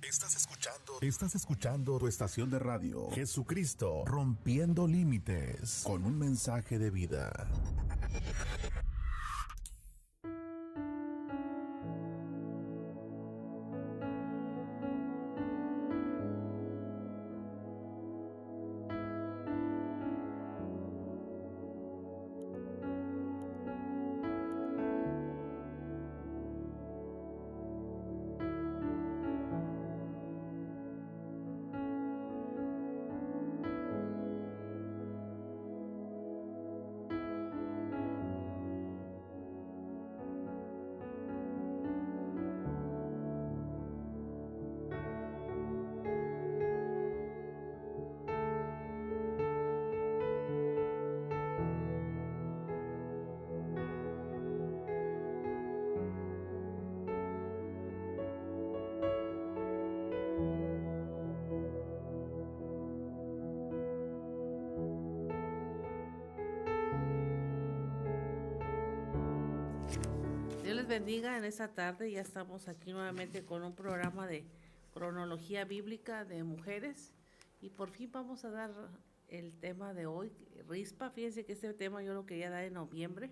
Estás escuchando tu estación de radio, Jesucristo, rompiendo límites, con un mensaje de vida. Dios les bendiga en esta tarde. Ya estamos aquí nuevamente con un programa de cronología bíblica de mujeres y por fin vamos a dar el tema de hoy, Rispa. Fíjense que este tema yo lo quería dar en noviembre,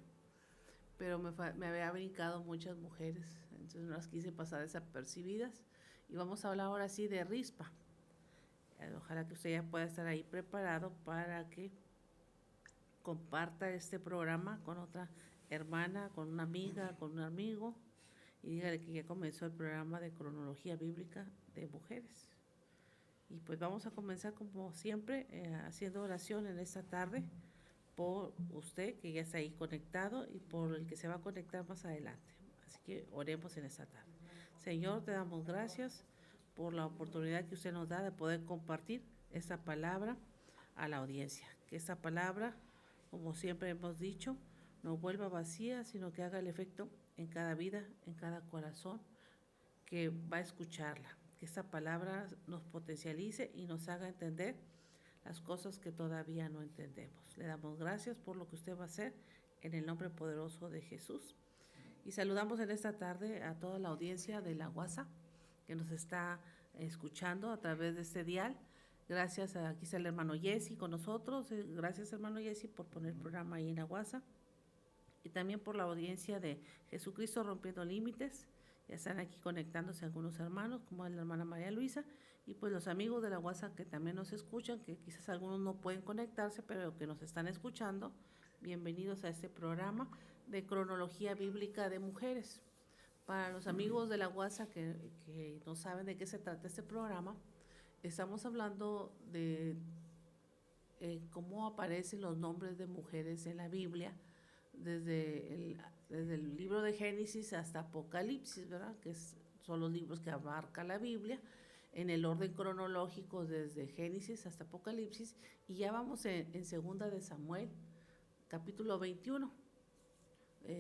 pero me había brincado muchas mujeres, entonces no las quise pasar desapercibidas y vamos a hablar ahora sí de Rispa. Ojalá que usted ya pueda estar ahí preparado para que comparta este programa con otra hermana, con una amiga, con un amigo y dígale que ya comenzó el programa de cronología bíblica de mujeres. Y pues vamos a comenzar como siempre haciendo oración en esta tarde por usted que ya está ahí conectado y por el que se va a conectar más adelante. Así que oremos en esta tarde. Señor, te damos gracias por la oportunidad que usted nos da de poder compartir esta palabra a la audiencia. Que esta palabra, como siempre hemos dicho, no vuelva vacía, sino que haga el efecto en cada vida, en cada corazón que va a escucharla. Que esta palabra nos potencialice y nos haga entender las cosas que todavía no entendemos. Le damos gracias por lo que usted va a hacer en el nombre poderoso de Jesús. Y saludamos en esta tarde a toda la audiencia de la WhatsApp que nos está escuchando a través de este dial. Gracias a aquí está el hermano Jesse con nosotros. Gracias hermano Jesse por poner el programa ahí en la WhatsApp. Y también por la audiencia de Jesucristo Rompiendo Límites. Ya están aquí conectándose algunos hermanos, como la hermana María Luisa, y pues los amigos de la WhatsApp que también nos escuchan, que quizás algunos no pueden conectarse, pero que nos están escuchando. Bienvenidos a este programa de cronología bíblica de mujeres. Para los amigos de la WhatsApp que no saben de qué se trata este programa, estamos hablando de cómo aparecen los nombres de mujeres en la Biblia, desde el libro de Génesis hasta Apocalipsis, ¿verdad? Son los libros que abarca la Biblia en el orden cronológico desde Génesis hasta Apocalipsis, y ya vamos en segunda de Samuel, capítulo 21.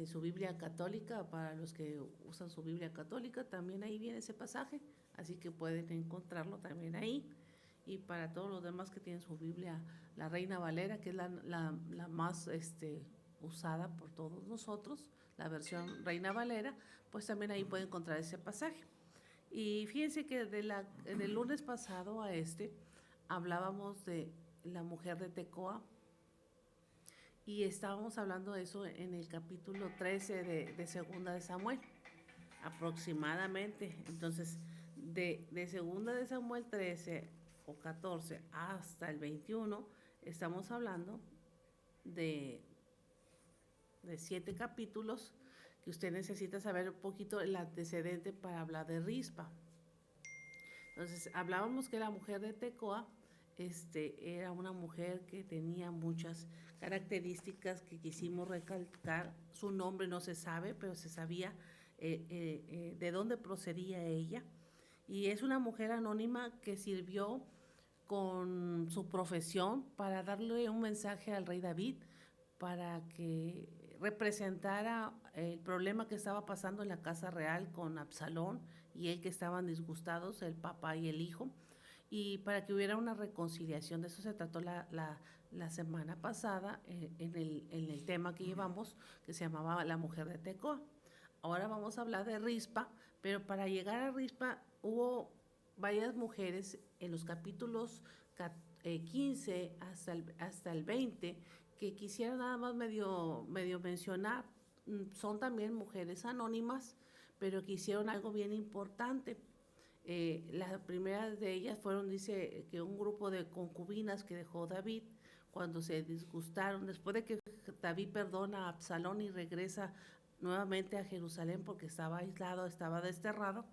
Su Biblia católica, para los que usan su Biblia católica, también ahí viene ese pasaje, así que pueden encontrarlo también ahí. Y para todos los demás que tienen su Biblia, la Reina Valera, que es la más usada por todos nosotros, la versión Reina Valera, pues también ahí pueden encontrar ese pasaje. Y fíjense que en el lunes pasado hablábamos de la mujer de Tecoa, y estábamos hablando de eso en el capítulo 13 de Segunda de Samuel, aproximadamente. Entonces, de Segunda de Samuel 13 o 14 hasta el 21, estamos hablando de 7 capítulos que usted necesita saber un poquito el antecedente para hablar de Rispa. Entonces, hablábamos que la mujer de Tecoa era una mujer que tenía muchas características que quisimos recalcar. Su nombre no se sabe, pero se sabía de dónde procedía ella. Y es una mujer anónima que sirvió con su profesión para darle un mensaje al rey David, para que representara el problema que estaba pasando en la casa real con Absalón y él, que estaban disgustados, el papá y el hijo, y para que hubiera una reconciliación. De eso se trató la semana pasada en el tema que llevamos, que se llamaba La mujer de Tecoa. Ahora vamos a hablar de Rispa, pero para llegar a Rispa hubo varias mujeres en los capítulos 15 hasta el 20 que quisiera nada más medio mencionar. Son también mujeres anónimas, pero que hicieron algo bien importante. Las primeras de ellas fueron, dice, que un grupo de concubinas que dejó David cuando se disgustaron, después de que David perdona a Absalón y regresa nuevamente a Jerusalén porque estaba aislado, estaba desterrado.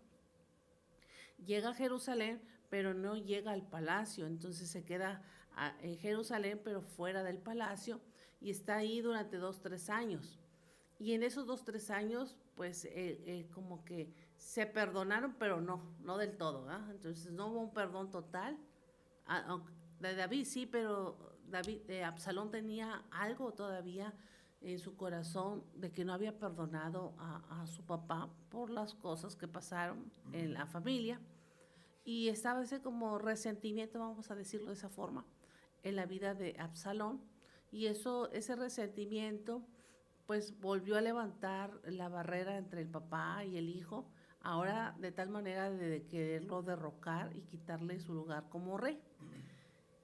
Llega a Jerusalén, pero no llega al palacio, entonces se queda en Jerusalén, pero fuera del palacio, y está ahí durante 2-3 años. Y en esos 2-3 años, pues como que se perdonaron, pero no del todo, ¿verdad? Entonces no hubo un perdón total. De David sí, pero Absalón tenía algo todavía en su corazón de que no había perdonado a su papá por las cosas que pasaron en la familia. Y estaba ese como resentimiento, vamos a decirlo de esa forma, en la vida de Absalón. Y ese resentimiento pues volvió a levantar la barrera entre el papá y el hijo, ahora de tal manera de quererlo derrocar y quitarle su lugar como rey.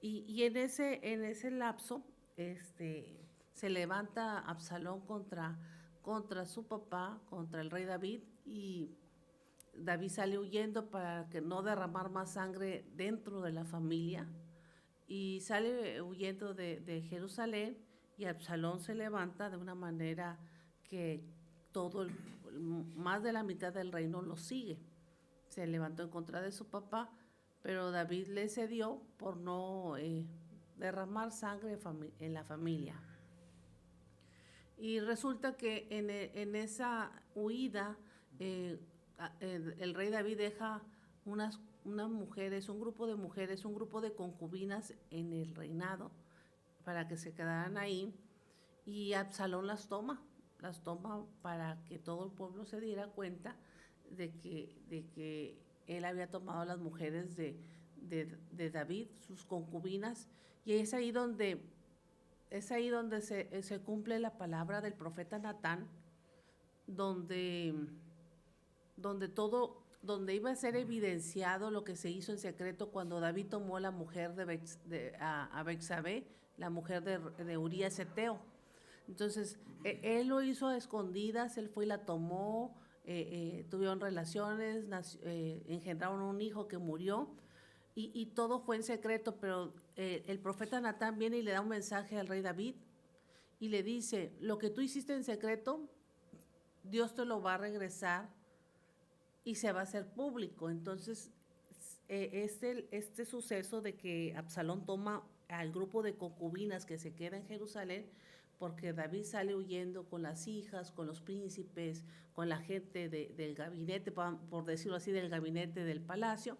Y en ese lapso se levanta Absalón contra su papá, contra el rey David, y David sale huyendo para que no derramar más sangre dentro de la familia, y sale huyendo de Jerusalén, y Absalón se levanta de una manera que más de la mitad del reino lo sigue. Se levantó en contra de su papá, pero David le cedió por no derramar sangre en la familia. Y resulta que en esa huida, el rey David deja unas mujeres, un grupo de mujeres, un grupo de concubinas en el reinado para que se quedaran ahí, y Absalón las toma para que todo el pueblo se diera cuenta de que él había tomado a las mujeres de David, sus concubinas, y es ahí donde se cumple la palabra del profeta Natán, donde iba a ser evidenciado lo que se hizo en secreto cuando David tomó la mujer a Betsabé, la mujer de Urías Eteo. Entonces, él lo hizo a escondidas, él fue y la tomó, tuvieron relaciones, engendraron un hijo que murió, y todo fue en secreto, pero el profeta Natán viene y le da un mensaje al rey David y le dice: lo que tú hiciste en secreto, Dios te lo va a regresar y se va a hacer público. Entonces, este suceso de que Absalón toma al grupo de concubinas que se queda en Jerusalén, porque David sale huyendo con las hijas, con los príncipes, con la gente del gabinete, por decirlo así, del gabinete del palacio,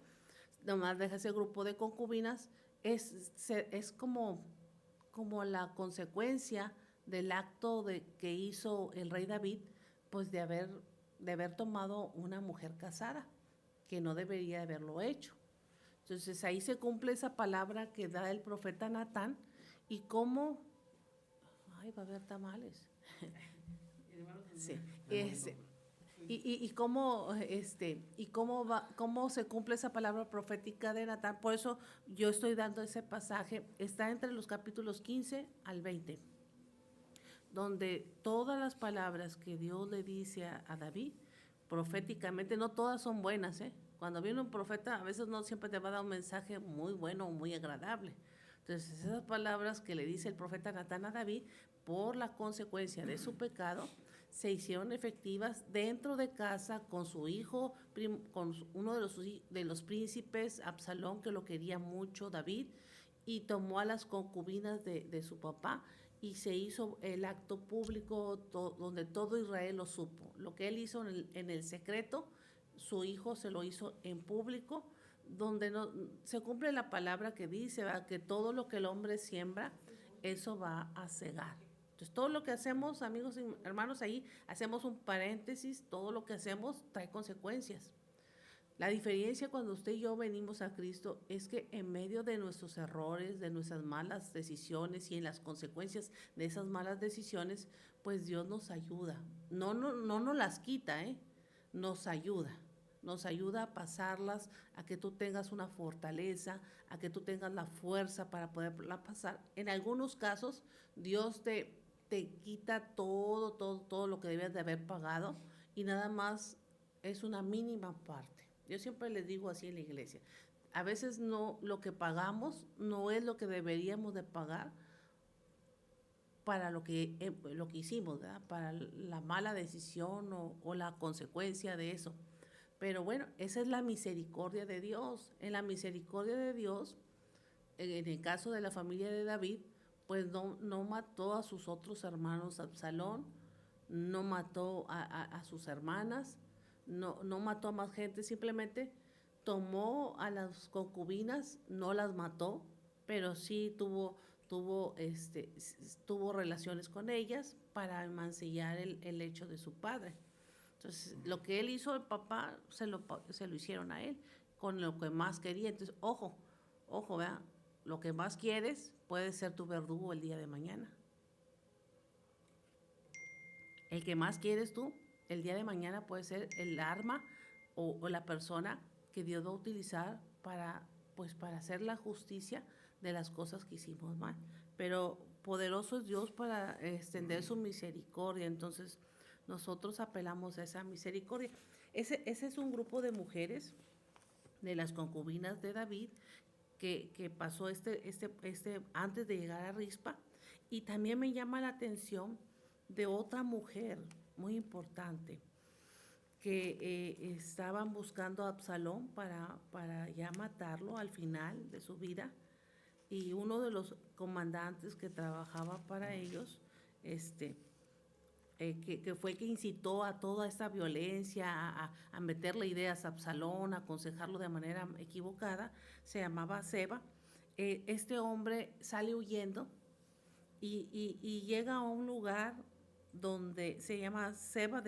nomás deja ese grupo de concubinas, es como la consecuencia del acto que hizo el rey David, pues de haber tomado una mujer casada, que no debería haberlo hecho. Entonces ahí se cumple esa palabra que da el profeta Natán, y cómo, va a haber tamales. Sí, y cómo se cumple esa palabra profética de Natán. Por eso yo estoy dando ese pasaje, está entre los capítulos 15 al 20, donde todas las palabras que Dios le dice a David proféticamente, no todas son buenas, Cuando viene un profeta, a veces no siempre te va a dar un mensaje muy bueno o muy agradable. Entonces, esas palabras que le dice el profeta Natán a David, por la consecuencia de su pecado, se hicieron efectivas dentro de casa con su hijo, con uno de los príncipes, Absalón, que lo quería mucho, David, y tomó a las concubinas de su papá, y se hizo el acto público donde todo Israel lo supo. Lo que él hizo en el secreto, su hijo se lo hizo en público, donde se cumple la palabra que dice, que todo lo que el hombre siembra, eso va a cegar. Entonces, todo lo que hacemos, amigos y hermanos, ahí hacemos un paréntesis, todo lo que hacemos trae consecuencias. La diferencia cuando usted y yo venimos a Cristo es que en medio de nuestros errores, de nuestras malas decisiones y en las consecuencias de esas malas decisiones, pues Dios nos ayuda. No nos las quita, nos ayuda. nos ayuda a pasarlas, a que tú tengas una fortaleza, a que tú tengas la fuerza para poderla pasar. En algunos casos, Dios te quita todo lo que debías de haber pagado y nada más es una mínima parte. Yo siempre les digo así en la iglesia, a veces no, lo que pagamos no es lo que deberíamos de pagar para lo que hicimos, ¿verdad? Para la mala decisión o la consecuencia de eso. Pero bueno, esa es la misericordia de Dios. En la misericordia de Dios, en el caso de la familia de David, pues no mató a sus otros hermanos Absalón, no mató a sus hermanas, no mató a más gente, simplemente tomó a las concubinas, no las mató, pero sí tuvo relaciones con ellas para mancillar el hecho de su padre. Entonces, lo que él hizo, el papá, se lo hicieron a él, con lo que más quería. Entonces, ojo, vea, lo que más quieres puede ser tu verdugo el día de mañana. El que más quieres tú, el día de mañana puede ser el arma o la persona que Dios va a utilizar para hacer la justicia de las cosas que hicimos mal. Pero poderoso es Dios para extender su misericordia. Entonces, nosotros apelamos a esa misericordia. Ese es un grupo de mujeres, de las concubinas de David, que pasó antes de llegar a Rispa. Y también me llama la atención de otra mujer muy importante, que estaban buscando a Absalón para ya matarlo al final de su vida. Y uno de los comandantes que trabajaba para ellos, que fue el que incitó a toda esta violencia, a meterle ideas a Absalón, a aconsejarlo de manera equivocada, se llamaba Seba. Este hombre sale huyendo y llega a un lugar donde se llama Seba,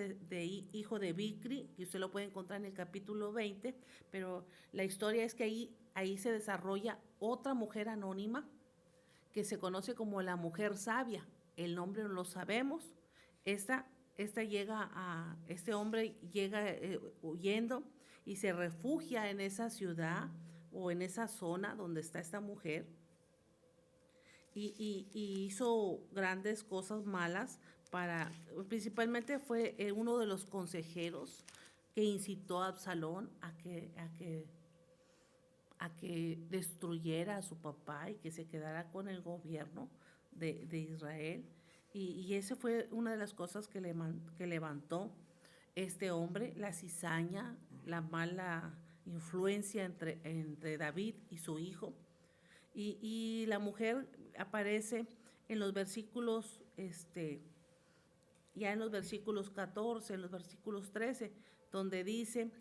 hijo de Bicri, que usted lo puede encontrar en el capítulo 20, pero la historia es que ahí se desarrolla otra mujer anónima que se conoce como la mujer sabia. El nombre no lo sabemos. Este hombre llega huyendo y se refugia en esa ciudad o en esa zona donde está esta mujer y hizo grandes cosas malas principalmente fue uno de los consejeros que incitó a Absalón a que destruyera a su papá y que se quedara con el gobierno de Israel. Y esa fue una de las cosas que levantó este hombre, la cizaña, la mala influencia entre David y su hijo. Y la mujer aparece en los versículos, ya en los versículos 14, en los versículos 13, donde dice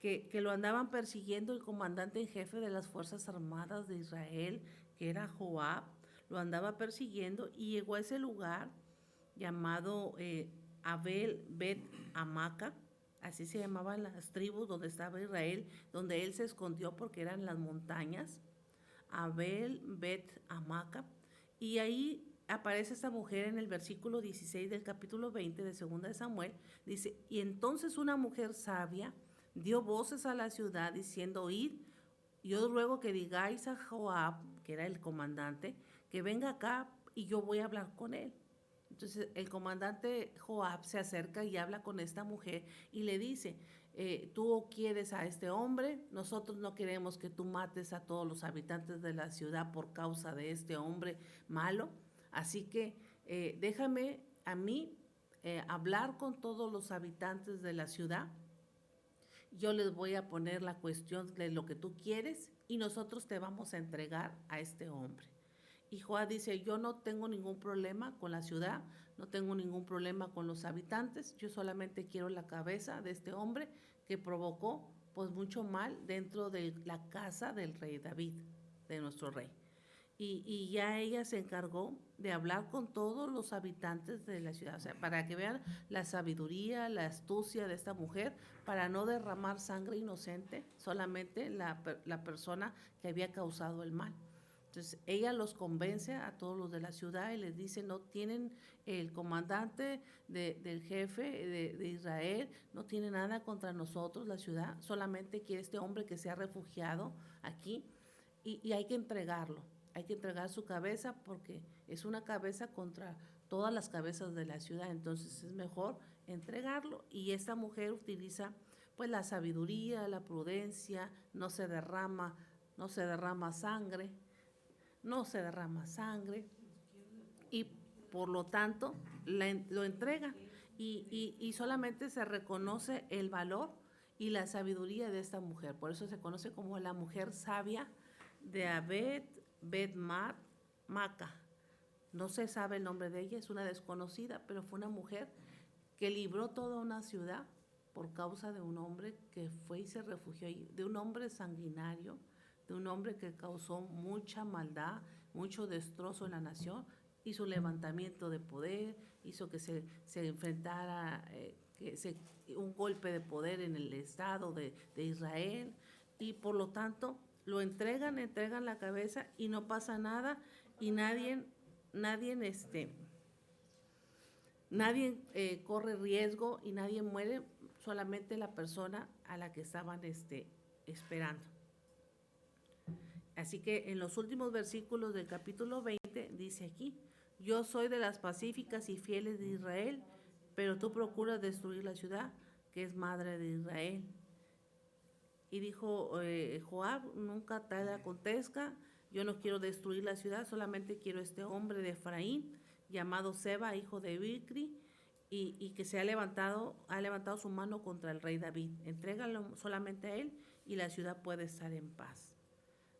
que lo andaban persiguiendo el comandante en jefe de las Fuerzas Armadas de Israel, que era Joab, lo andaba persiguiendo y llegó a ese lugar llamado Abel Bet Amaca, así se llamaban las tribus donde estaba Israel, donde él se escondió porque eran las montañas, Abel Bet Amaca, y ahí aparece esta mujer en el versículo 16 del capítulo 20 de 2 de Samuel, dice, y entonces una mujer sabia dio voces a la ciudad diciendo, id, yo ruego que digáis a Joab, que era el comandante, que venga acá y yo voy a hablar con él. Entonces el comandante Joab se acerca y habla con esta mujer y le dice, tú quieres a este hombre, nosotros no queremos que tú mates a todos los habitantes de la ciudad por causa de este hombre malo, así que déjame a mí hablar con todos los habitantes de la ciudad, yo les voy a poner la cuestión de lo que tú quieres y nosotros te vamos a entregar a este hombre. Y Joab dice, yo no tengo ningún problema con la ciudad, no tengo ningún problema con los habitantes, yo solamente quiero la cabeza de este hombre que provocó pues mucho mal dentro de la casa del rey David, de nuestro rey. Y ya ella se encargó de hablar con todos los habitantes de la ciudad, o sea, para que vean la sabiduría, la astucia de esta mujer, para no derramar sangre inocente, solamente la persona que había causado el mal. Entonces ella los convence a todos los de la ciudad y les dice, no tienen el comandante del jefe de Israel, no tiene nada contra nosotros, la ciudad, solamente quiere este hombre que se ha refugiado aquí y hay que entregarlo, hay que entregar su cabeza porque es una cabeza contra todas las cabezas de la ciudad, entonces es mejor entregarlo. Y esta mujer utiliza pues la sabiduría, la prudencia, no se derrama sangre, no se derrama sangre y por lo tanto lo entrega y solamente se reconoce el valor y la sabiduría de esta mujer. Por eso se conoce como la mujer sabia de Abed Bet Maca. No se sabe el nombre de ella, es una desconocida, pero fue una mujer que libró toda una ciudad por causa de un hombre que fue y se refugió ahí, de un hombre sanguinario, de un hombre que causó mucha maldad, mucho destrozo en la nación, hizo un levantamiento de poder, hizo que se enfrentara un golpe de poder en el Estado de Israel, y por lo tanto lo entregan la cabeza y no pasa nada, y nadie corre riesgo y nadie muere, solamente la persona a la que estaban esperando. Así que en los últimos versículos del capítulo 20 dice aquí, yo soy de las pacíficas y fieles de Israel, pero tú procuras destruir la ciudad que es madre de Israel. Y dijo Joab, nunca tal acontezca, yo no quiero destruir la ciudad, solamente quiero este hombre de Efraín, llamado Seba, hijo de Bicri, y que ha levantado su mano contra el rey David. Entrégalo solamente a él y la ciudad puede estar en paz.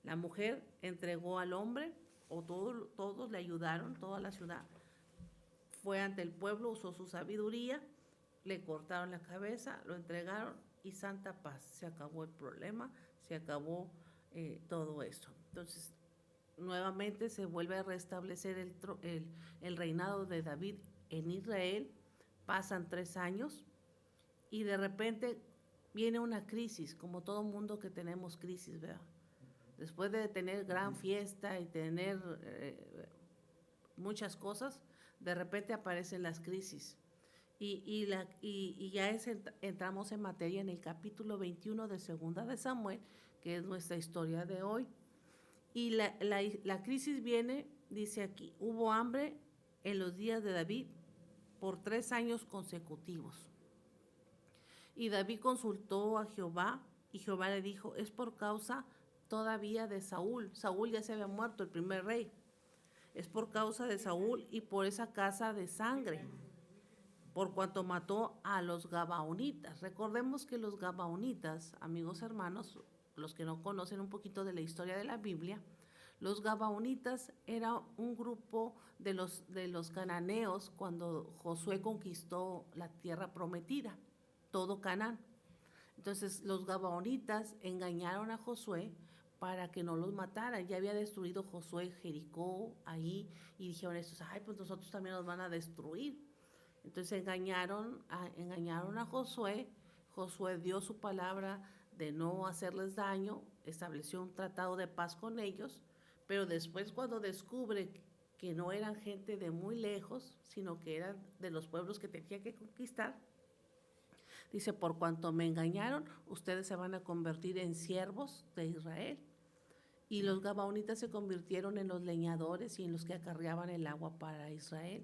La mujer entregó al hombre, o todos le ayudaron, toda la ciudad fue ante el pueblo, usó su sabiduría, le cortaron la cabeza, lo entregaron y santa paz. Se acabó el problema, se acabó todo eso. Entonces, nuevamente se vuelve a restablecer el reinado de David en Israel. Pasan 3 años y de repente viene una crisis, como todo mundo que tenemos crisis, ¿verdad? Después de tener gran fiesta y tener muchas cosas, de repente aparecen las crisis. Y ya entramos en materia en el capítulo 21 de Segunda de Samuel, que es nuestra historia de hoy. Y la crisis viene, dice aquí, hubo hambre en los días de David por 3 años consecutivos. Y David consultó a Jehová, y Jehová le dijo, es por causa todavía de Saúl. Saúl ya se había muerto, el primer rey. Es por causa de Saúl y por esa casa de sangre, por cuanto mató a los gabaonitas. Recordemos que los gabaonitas, amigos hermanos, los que no conocen un poquito de la historia de la Biblia, los gabaonitas era un grupo de los cananeos cuando Josué conquistó la tierra prometida, todo Canaán. Entonces los gabaonitas engañaron a Josué para que no los mataran. Ya había destruido Josué Jericó ahí y dijeron estos, ay, pues nosotros también nos van a destruir. Entonces engañaron a Josué. Josué dio su palabra de no hacerles daño, estableció un tratado de paz con ellos, pero después cuando descubre que no eran gente de muy lejos, sino que eran de los pueblos que tenía que conquistar, dice, por cuanto me engañaron, ustedes se van a convertir en siervos de Israel. Y los gabaonitas se convirtieron en los leñadores y en los que acarreaban el agua para Israel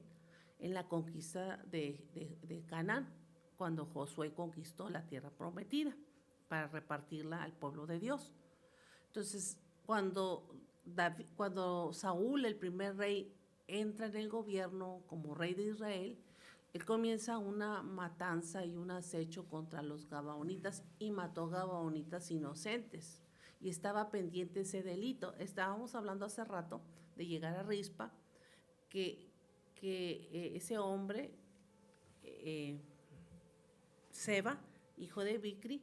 en la conquista de Canaán, cuando Josué conquistó la tierra prometida para repartirla al pueblo de Dios. Entonces, cuando Saúl, el primer rey, entra en el gobierno como rey de Israel, él comienza una matanza y un acecho contra los gabaonitas y mató gabaonitas inocentes. Y estaba pendiente ese delito. Estábamos hablando hace rato de llegar a Rispa, que ese hombre, Seba, hijo de Bicri,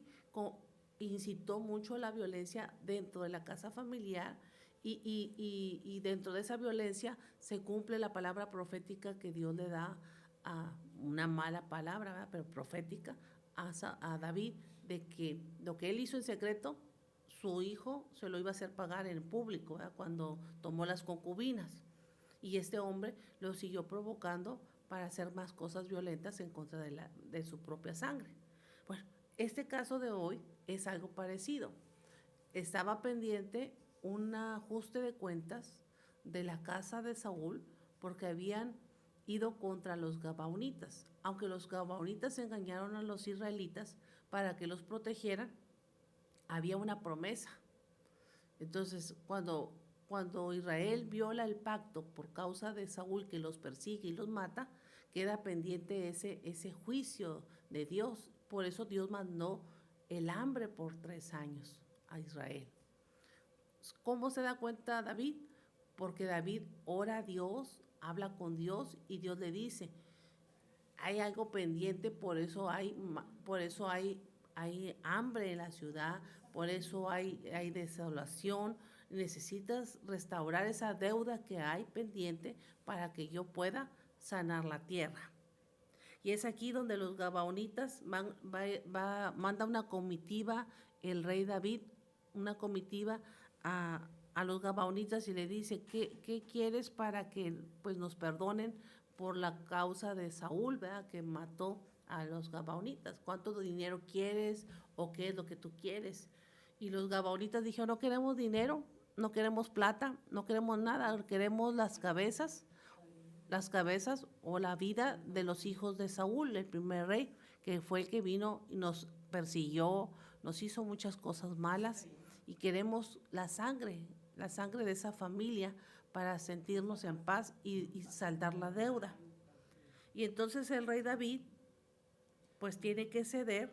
incitó mucho la violencia dentro de la casa familiar y dentro de esa violencia se cumple la palabra profética que Dios le da a una mala palabra, ¿verdad? Pero profética a David, de que lo que él hizo en secreto, su hijo se lo iba a hacer pagar en público, ¿verdad? Cuando tomó las concubinas. Y este hombre lo siguió provocando para hacer más cosas violentas en contra de su propia sangre. Bueno, este caso de hoy es algo parecido. Estaba pendiente un ajuste de cuentas de la casa de Saúl porque habían ido contra los gabaonitas. Aunque los gabaonitas engañaron a los israelitas para que los protegieran, había una promesa. Entonces, cuando Israel viola el pacto por causa de Saúl, que los persigue y los mata, queda pendiente ese juicio de Dios. Por eso Dios mandó el hambre por 3 años a Israel. ¿Cómo se da cuenta David? Porque David ora a Dios, habla con Dios y Dios le dice, hay algo pendiente, por eso hay hambre en la ciudad, por eso hay desolación. Necesitas restaurar esa deuda que hay pendiente para que yo pueda sanar la tierra. Y es aquí donde los gabaonitas manda una comitiva, el rey David, una comitiva a los gabaonitas y le dice, ¿qué quieres para que pues, nos perdonen por la causa de Saúl, ¿verdad? Que mató a los gabaonitas? ¿Cuánto dinero quieres o qué es lo que tú quieres? Y los gabaonitas dijeron, no queremos dinero, no queremos plata, no queremos nada, queremos las cabezas o la vida de los hijos de Saúl, el primer rey, que fue el que vino y nos persiguió, nos hizo muchas cosas malas y queremos la sangre de esa familia para sentirnos en paz y saldar la deuda. Y entonces el rey David pues tiene que ceder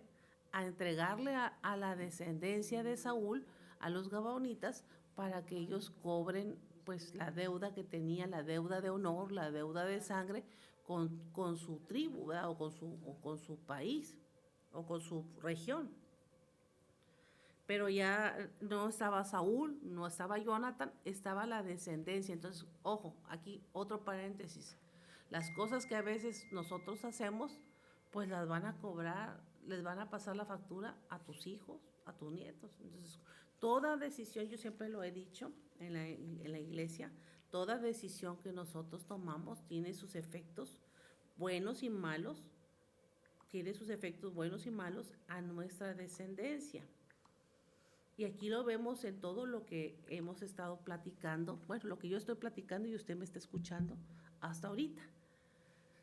a entregarle a la descendencia de Saúl, a los gabaonitas, para que ellos cobren pues la deuda que tenía, la deuda de honor, la deuda de sangre con su tribu, ¿verdad? o con su país o con su región. Pero ya no estaba Saúl, no estaba Jonathan, estaba la descendencia. Entonces, ojo, aquí otro paréntesis. Las cosas que a veces nosotros hacemos, pues las van a cobrar, les van a pasar la factura a tus hijos, a tus nietos. Entonces, toda decisión, yo siempre lo he dicho en la iglesia, toda decisión que nosotros tomamos tiene sus efectos buenos y malos, a nuestra descendencia. Y aquí lo vemos en todo lo que hemos estado platicando, bueno, lo que yo estoy platicando y usted me está escuchando hasta ahorita.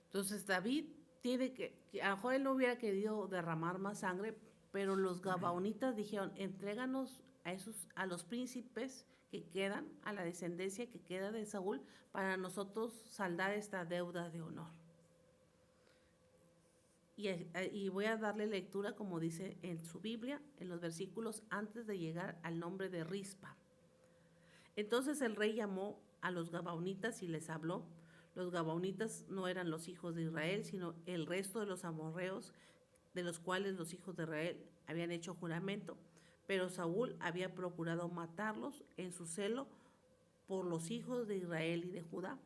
Entonces David tiene que a lo mejor él no hubiera querido derramar más sangre, pero los gabaonitas dijeron, entréganos a los príncipes que quedan, a la descendencia que queda de Saúl, para nosotros saldar esta deuda de honor. Y voy a darle lectura, como dice en su Biblia, en los versículos antes de llegar al nombre de Rispa. Entonces el rey llamó a los gabaonitas y les habló. Los gabaonitas no eran los hijos de Israel, sino el resto de los amorreos, de los cuales los hijos de Israel habían hecho juramento. Pero Saúl había procurado matarlos en su celo por los hijos de Israel y de Judá.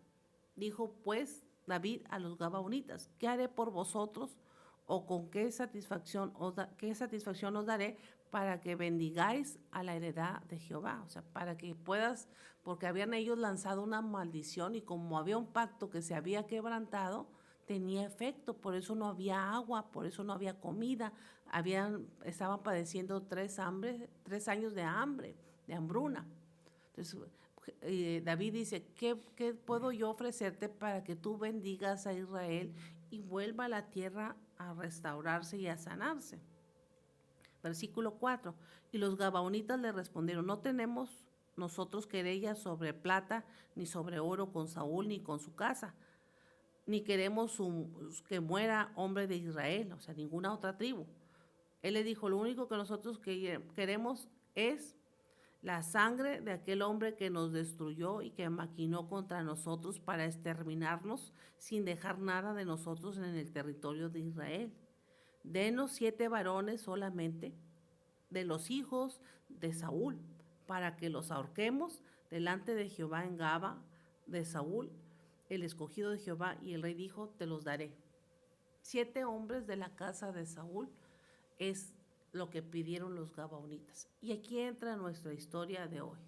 Dijo pues David a los gabaonitas, ¿qué haré por vosotros? ¿O con qué satisfacción os daré para que bendigáis a la heredad de Jehová? O sea, para que puedas, porque habían ellos lanzado una maldición y como había un pacto que se había quebrantado, tenía efecto, por eso no había agua, por eso no había comida, estaban padeciendo 3 años de hambre, de hambruna. Entonces, David dice, ¿qué puedo yo ofrecerte para que tú bendigas a Israel y vuelva a la tierra a restaurarse y a sanarse? Versículo 4. Y los gabaonitas le respondieron, no tenemos nosotros querella sobre plata, ni sobre oro con Saúl, ni con su casa, ni queremos que muera hombre de Israel, o sea, ninguna otra tribu. Él le dijo, lo único que nosotros queremos es la sangre de aquel hombre que nos destruyó y que maquinó contra nosotros para exterminarnos sin dejar nada de nosotros en el territorio de Israel. Denos 7 varones solamente de los hijos de Saúl, para que los ahorquemos delante de Jehová en Gaba de Saúl, el escogido de Jehová. Y el rey dijo, te los daré. 7 hombres de la casa de Saúl es lo que pidieron los gabaonitas. Y aquí entra nuestra historia de hoy.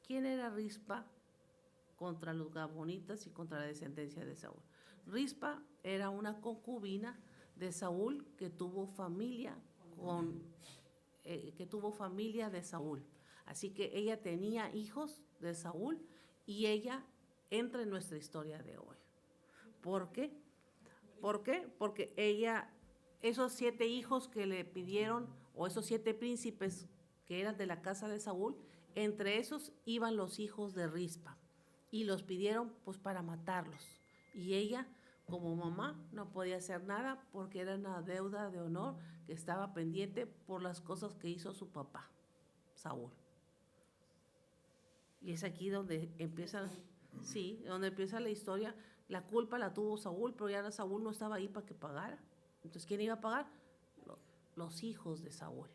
¿Quién era Rispa contra los gabaonitas y contra la descendencia de Saúl? Rispa era una concubina de Saúl que tuvo familia de Saúl. Así que ella tenía hijos de Saúl y ella entra en nuestra historia de hoy. ¿Por qué? ¿Por qué? Porque ella, esos 7 hijos que le pidieron, o esos 7 príncipes que eran de la casa de Saúl, entre esos iban los hijos de Rispa y los pidieron pues para matarlos. Y ella, como mamá, no podía hacer nada porque era una deuda de honor que estaba pendiente por las cosas que hizo su papá, Saúl. Y es aquí donde empieza la historia. La culpa la tuvo Saúl, pero ya Saúl no estaba ahí para que pagara. Entonces, ¿quién iba a pagar? Los hijos de Saúl.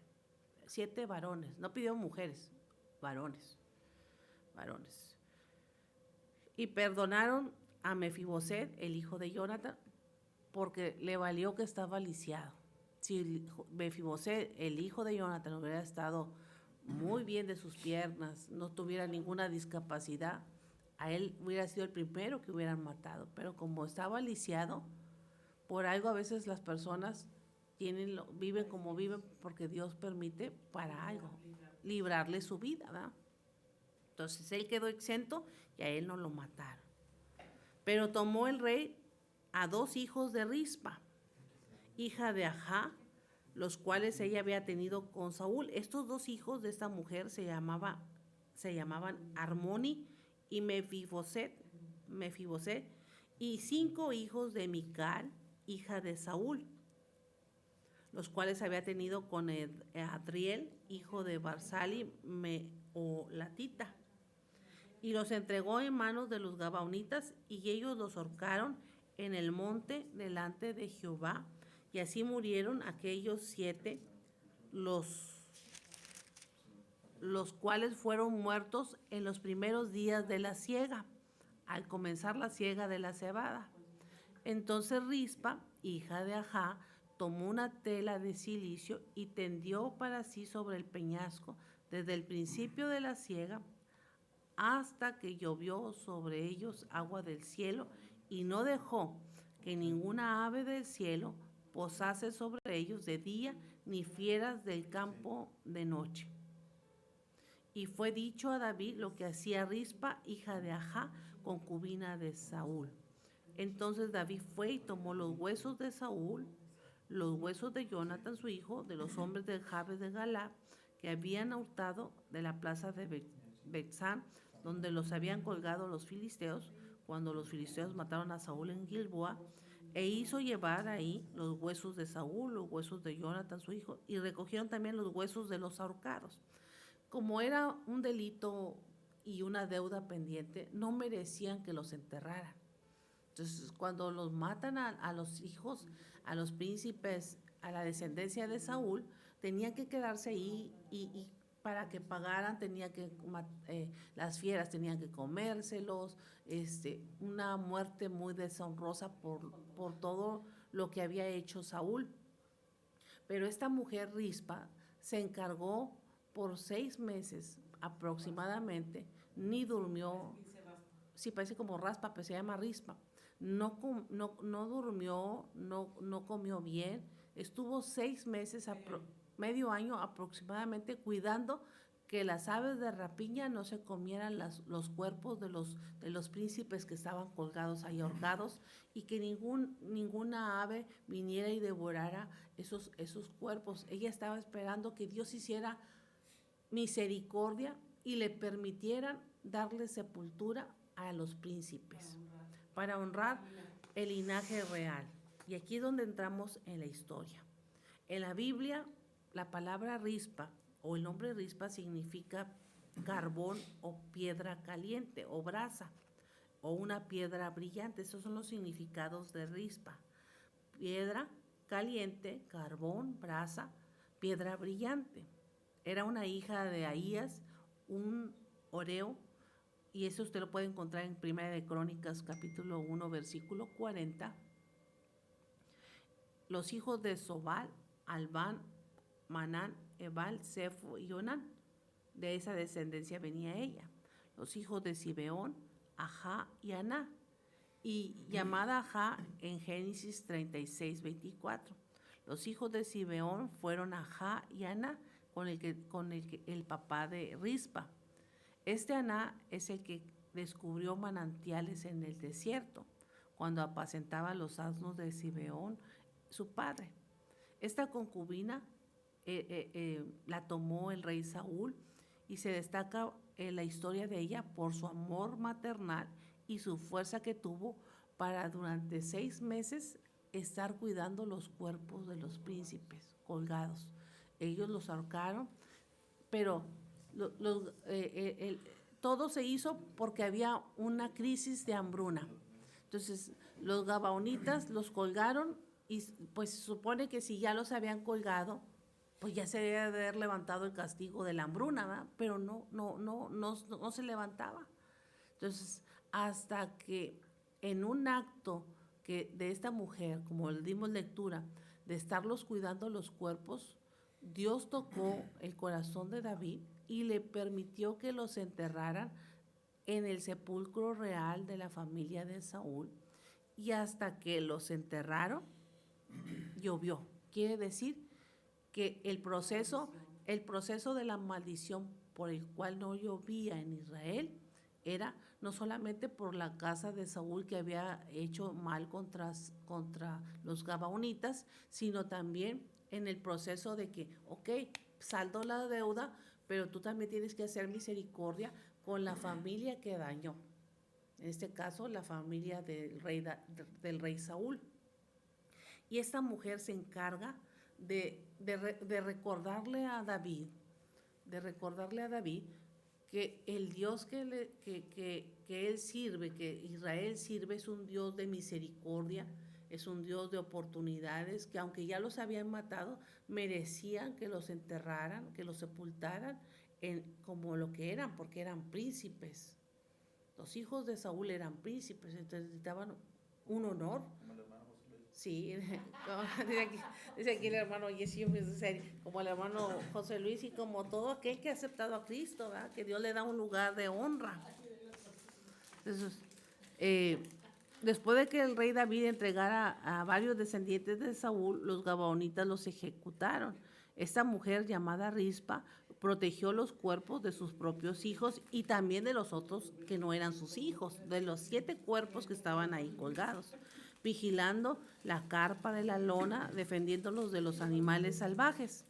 7 varones, no pidió mujeres, varones. Y perdonaron a Mefiboset, el hijo de Jonathan, porque le valió que estaba lisiado. Si Mefiboset, el hijo de Jonathan, hubiera estado muy bien de sus piernas, no tuviera ninguna discapacidad, a él hubiera sido el primero que hubieran matado. Pero como estaba lisiado, por algo a veces las personas viven como viven porque Dios permite para algo, librarle su vida, ¿verdad? Entonces él quedó exento y a él no lo mataron. Pero tomó el rey a 2 hijos de Rispa, hija de Ajá, los cuales ella había tenido con Saúl. Estos 2 hijos de esta mujer se llamaban Armoni y Mefiboset, y 5 hijos de Mical, hija de Saúl, los cuales había tenido con Adriel, hijo de Barzali Meolatita. Y los entregó en manos de los gabaonitas, y ellos los ahorcaron en el monte delante de Jehová. Y así murieron aquellos 7, los cuales fueron muertos en los primeros días de la siega, al comenzar la siega de la cebada. Entonces Rispa, hija de Ajá, tomó una tela de cilicio y tendió para sí sobre el peñasco desde el principio de la siega hasta que llovió sobre ellos agua del cielo, y no dejó que ninguna ave del cielo posase sobre ellos de día, ni fieras del campo de noche. Y fue dicho a David lo que hacía Rispa, hija de Ajá, concubina de Saúl. Entonces David fue y tomó los huesos de Saúl, los huesos de Jonathan su hijo, de los hombres de Jabes de Galaad, que habían hurtado de la plaza de Betzán, donde los habían colgado los filisteos, cuando los filisteos mataron a Saúl en Gilboa, e hizo llevar ahí los huesos de Saúl, los huesos de Jonathan su hijo, y recogieron también los huesos de los ahorcados. Como era un delito y una deuda pendiente, no merecían que los enterraran. Entonces, cuando los matan a los hijos, a los príncipes, a la descendencia de Saúl, tenían que quedarse ahí y para que pagaran las fieras tenían que comérselos, una muerte muy deshonrosa por todo lo que había hecho Saúl. Pero esta mujer Rispa se encargó por 6 meses aproximadamente, ni durmió, sí parece como raspa, pero se llama Rispa. No durmió, no comió bien, estuvo 6 meses, medio año aproximadamente, cuidando que las aves de rapiña no se comieran los cuerpos de los príncipes que estaban colgados ahí ahorcados, y que ninguna ave viniera y devorara esos cuerpos. Ella estaba esperando que Dios hiciera misericordia y le permitieran darle sepultura a los príncipes para honrar el linaje real. Y aquí es donde entramos en la historia. En la Biblia, la palabra Rispa o el nombre Rispa significa carbón o piedra caliente o brasa o una piedra brillante. Esos son los significados de Rispa. Piedra caliente, carbón, brasa, piedra brillante. Era una hija de Ahías, un oreo, y eso usted lo puede encontrar en Primera de Crónicas, capítulo 1, versículo 40. Los hijos de Sobal, Albán, Manán, Ebal, Sefo y Onán. De esa descendencia venía ella. Los hijos de Zibeón, Ajá y Aná. Y llamada Ajá en Génesis 36, 24. Los hijos de Zibeón fueron Ajá y Aná, con el papá de Rispa. Este Aná es el que descubrió manantiales en el desierto, cuando apacentaba los asnos de Zibeón, su padre. Esta concubina la tomó el rey Saúl y se destaca la historia de ella por su amor maternal y su fuerza que tuvo para durante 6 meses estar cuidando los cuerpos de los príncipes colgados. Ellos los ahorcaron, pero todo se hizo porque había una crisis de hambruna. Entonces, los gabaonitas los colgaron y pues se supone que si ya los habían colgado, pues ya se debe haber levantado el castigo de la hambruna, ¿verdad? Pero no se levantaba. Entonces, hasta que en un acto de esta mujer, como le dimos lectura, de estarlos cuidando los cuerpos, Dios tocó el corazón de David y le permitió que los enterraran en el sepulcro real de la familia de Saúl. Y hasta que los enterraron, llovió. Quiere decir que el proceso de la maldición por el cual no llovía en Israel era no solamente por la casa de Saúl, que había hecho mal contra los gabaonitas, sino también en el proceso de que, saldo la deuda, pero tú también tienes que hacer misericordia con la familia que dañó. En este caso, la familia del rey Saúl. Y esta mujer se encarga de recordarle a David, que el Dios que él sirve, que Israel sirve, es un Dios de misericordia, es un Dios de oportunidades, que aunque ya los habían matado, merecían que los enterraran, que los sepultaran como lo que eran, porque eran príncipes. Los hijos de Saúl eran príncipes, entonces necesitaban un honor. Sí, dice aquí el hermano Jesse, como el hermano José Luis y como todo aquel que ha aceptado a Cristo, ¿verdad? Que Dios le da un lugar de honra. Entonces, después de que el rey David entregara a varios descendientes de Saúl, los gabaonitas los ejecutaron. Esta mujer llamada Rispa protegió los cuerpos de sus propios hijos y también de los otros que no eran sus hijos, de los 7 cuerpos que estaban ahí colgados, vigilando la carpa de la lona, defendiéndolos de los animales salvajes.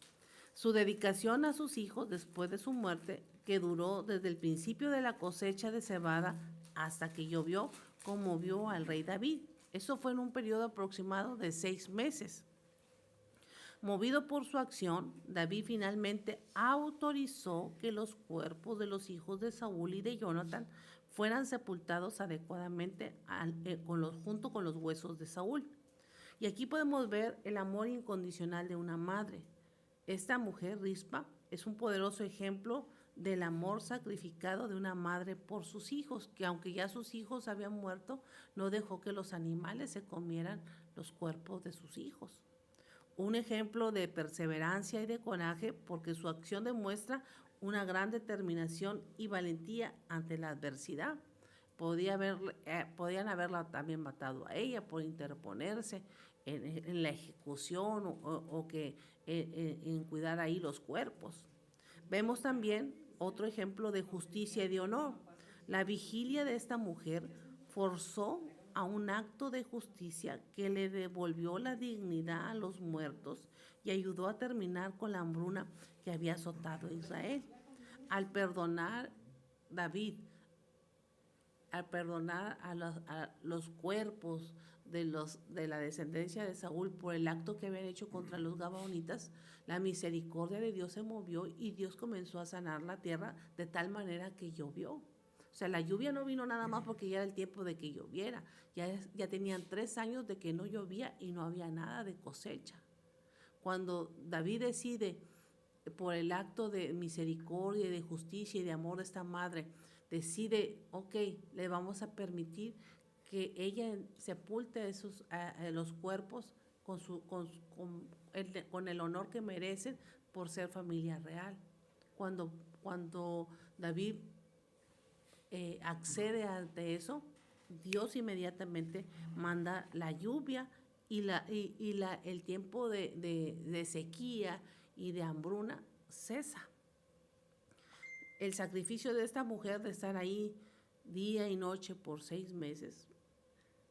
Su dedicación a sus hijos después de su muerte, que duró desde el principio de la cosecha de cebada hasta que llovió, conmovió al rey David. Eso fue en un periodo aproximado de 6 meses. Movido por su acción, David finalmente autorizó que los cuerpos de los hijos de Saúl y de Jonatán fueran sepultados adecuadamente junto con los huesos de Saúl. Y aquí podemos ver el amor incondicional de una madre. Esta mujer, Rispa, es un poderoso ejemplo del amor sacrificado de una madre por sus hijos, que aunque ya sus hijos habían muerto, no dejó que los animales se comieran los cuerpos de sus hijos. Un ejemplo de perseverancia y de coraje, porque su acción demuestra una gran determinación y valentía ante la adversidad. Podían haberla también matado a ella por interponerse en la ejecución o en cuidar ahí los cuerpos. Vemos también otro ejemplo de justicia y de honor. La vigilia de esta mujer forzó a un acto de justicia que le devolvió la dignidad a los muertos y ayudó a terminar con la hambruna que había azotado a Israel. Al perdonar a los cuerpos de la descendencia de Saúl por el acto que habían hecho contra los gabaonitas, la misericordia de Dios se movió y Dios comenzó a sanar la tierra de tal manera que llovió. O sea, la lluvia no vino nada más porque ya era el tiempo de que lloviera. Ya tenían 3 años de que no llovía y no había nada de cosecha. Cuando David decide, por el acto de misericordia y de justicia y de amor de esta madre, decide, le vamos a permitir que ella sepulte los cuerpos con el honor que merecen, por ser familia real. Cuando David accede ante eso, Dios inmediatamente manda la lluvia y el tiempo de sequía y de hambruna cesa. El sacrificio de esta mujer de estar ahí día y noche por 6 meses,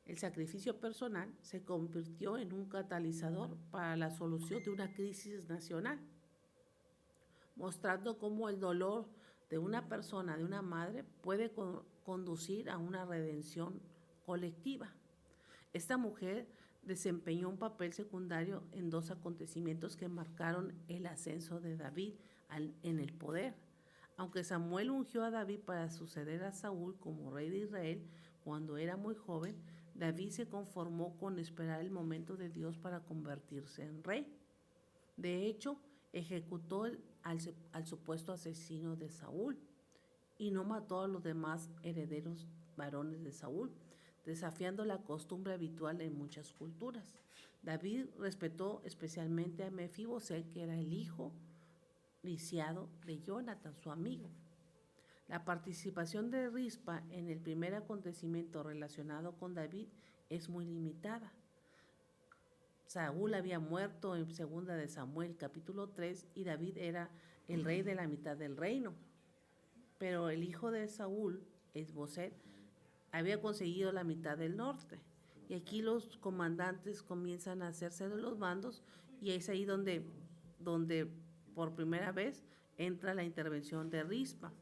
el sacrificio personal se convirtió en un catalizador para la solución de una crisis nacional, mostrando cómo el dolor de una persona, de una madre, puede conducir a una redención colectiva. Esta mujer desempeñó un papel secundario en 2 acontecimientos que marcaron el ascenso de David en el poder. Aunque Samuel ungió a David para suceder a Saúl como rey de Israel cuando era muy joven, David se conformó con esperar el momento de Dios para convertirse en rey. De hecho, ejecutó al supuesto asesino de Saúl y no mató a los demás herederos varones de Saúl, desafiando la costumbre habitual en muchas culturas. David respetó especialmente a Mefiboset, que era el hijo lisiado de Jonathan, su amigo. La participación de Rispa en el primer acontecimiento relacionado con David es muy limitada. Saúl había muerto en 2 de Samuel, capítulo 3, y David era el rey de la mitad del reino. Pero el hijo de Saúl, Esboset, había conseguido la mitad del norte. Y aquí los comandantes comienzan a hacerse de los bandos, y es ahí donde por primera vez entra la intervención de Rispa.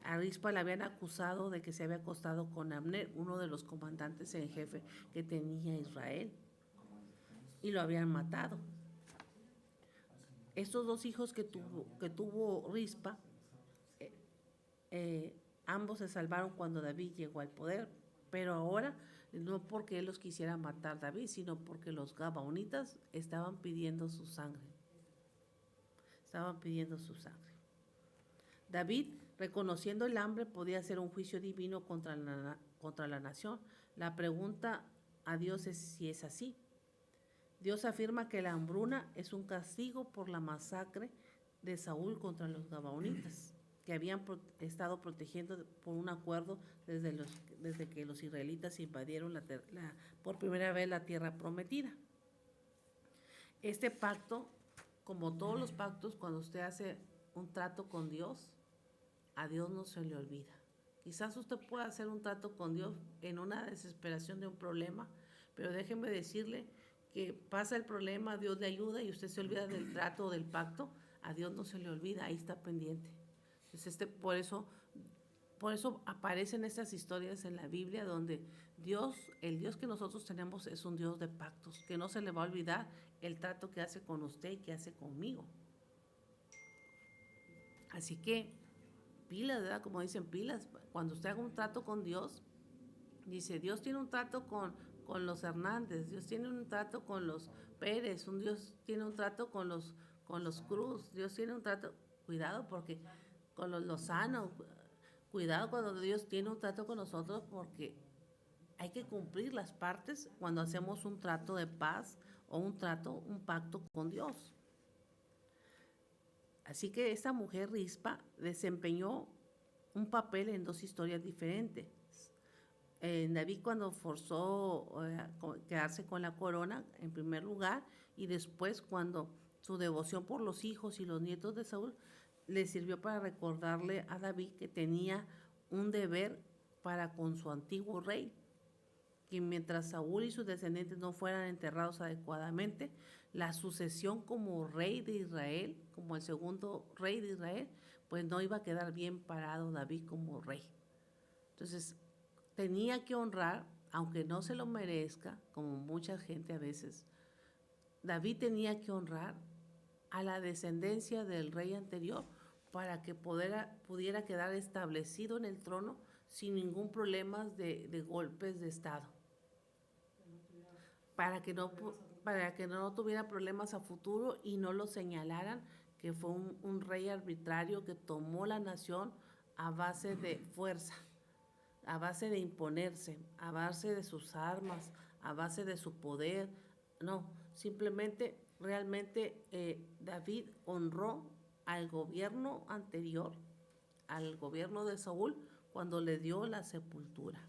A Rispa le habían acusado de que se había acostado con Abner, uno de los comandantes en jefe que tenía Israel, y lo habían matado. Estos 2 hijos que tuvo Rispa, ambos se salvaron cuando David llegó al poder, pero ahora no porque él los quisiera matar David, sino porque los gabaonitas estaban pidiendo su sangre. David, reconociendo el hambre, podía hacer un juicio divino contra la nación. La pregunta a Dios es si es así. Dios afirma que la hambruna es un castigo por la masacre de Saúl contra los gabaonitas, que habían estado protegiendo por un acuerdo desde que los israelitas invadieron por primera vez la tierra prometida. Este pacto, como todos los pactos, cuando usted hace un trato con Dios, a Dios no se le olvida. Quizás usted pueda hacer un trato con Dios en una desesperación de un problema, pero déjeme decirle que pasa el problema, Dios le ayuda y usted se olvida del trato o del pacto, a Dios no se le olvida, ahí está pendiente. Entonces por eso aparecen estas historias en la Biblia donde el Dios que nosotros tenemos es un Dios de pactos, que no se le va a olvidar el trato que hace con usted y que hace conmigo. Así que pilas, ¿verdad? Como dicen, pilas. Cuando usted haga un trato con Dios, dice, Dios tiene un trato con los Hernández, Dios tiene un trato con los Pérez, Dios tiene un trato con los Cruz, Dios tiene un trato, cuidado porque con los Lozano, cuidado cuando Dios tiene un trato con nosotros, porque hay que cumplir las partes cuando hacemos un trato de paz o un pacto con Dios. Así que esta mujer Rispa desempeñó un papel en 2 historias diferentes. David, cuando forzó quedarse con la corona en primer lugar, y después cuando su devoción por los hijos y los nietos de Saúl le sirvió para recordarle a David que tenía un deber para con su antiguo rey, que mientras Saúl y sus descendientes no fueran enterrados adecuadamente, la sucesión como rey de Israel, como el segundo rey de Israel, pues no iba a quedar bien parado David como rey. Entonces, tenía que honrar, aunque no se lo merezca, como mucha gente a veces, David tenía que honrar a la descendencia del rey anterior para que pudiera quedar establecido en el trono sin ningún problema de golpes de Estado. Para que no tuviera problemas a futuro y no lo señalaran que fue un rey arbitrario que tomó la nación a base de fuerza, a base de imponerse, a base de sus armas, a base de su poder. No, simplemente realmente David honró al gobierno anterior, al gobierno de Saúl, cuando le dio la sepultura.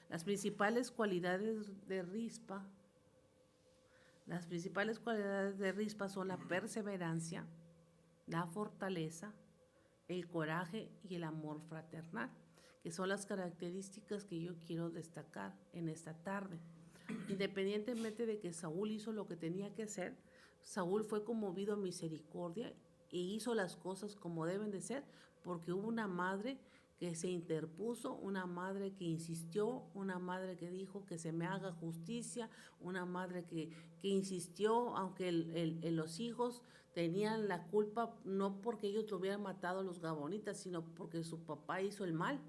Las principales cualidades de Rispa son la perseverancia, la fortaleza, el coraje y el amor fraternal, que son las características que yo quiero destacar en esta tarde. Independientemente de que Saúl hizo lo que tenía que hacer, Saúl fue conmovido a misericordia e hizo las cosas como deben de ser, porque hubo una madre que se interpuso, una madre que insistió, una madre que dijo que se me haga justicia, una madre que insistió, aunque los hijos tenían la culpa, no porque ellos lo hubieran matado a los gabonitas, sino porque su papá hizo el mal.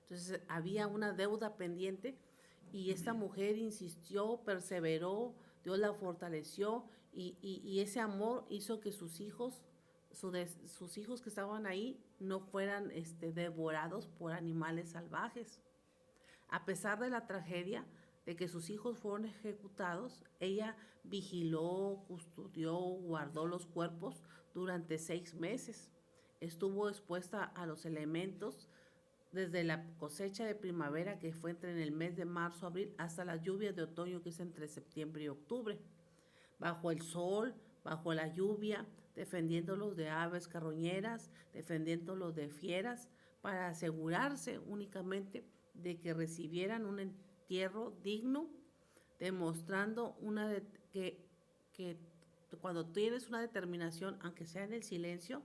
Entonces había una deuda pendiente y esta mujer insistió, perseveró, Dios la fortaleció y ese amor hizo que sus hijos que estaban ahí no fueran devorados por animales salvajes. A pesar de la tragedia de que sus hijos fueron ejecutados, ella vigiló, custodió, guardó los cuerpos durante 6 meses. Estuvo expuesta a los elementos desde la cosecha de primavera, que fue entre el mes de marzo a abril, hasta las lluvias de otoño, que es entre septiembre y octubre. Bajo el sol, bajo la lluvia, defendiéndolos de aves carroñeras, defendiéndolos de fieras, para asegurarse únicamente de que recibieran un entierro digno, demostrando que cuando tienes una determinación, aunque sea en el silencio,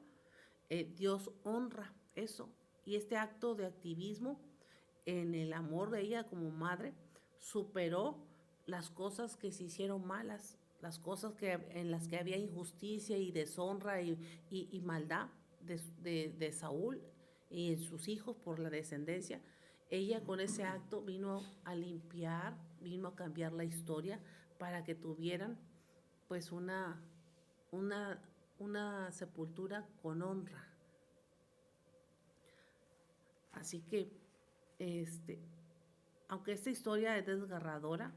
Dios honra eso. Y este acto de activismo en el amor de ella como madre superó las cosas que se hicieron malas, las cosas en las que había injusticia y deshonra y maldad de Saúl y en sus hijos por la descendencia. Ella con ese acto vino a limpiar, vino a cambiar la historia para que tuvieran pues una sepultura con honra. Así que, aunque esta historia es desgarradora,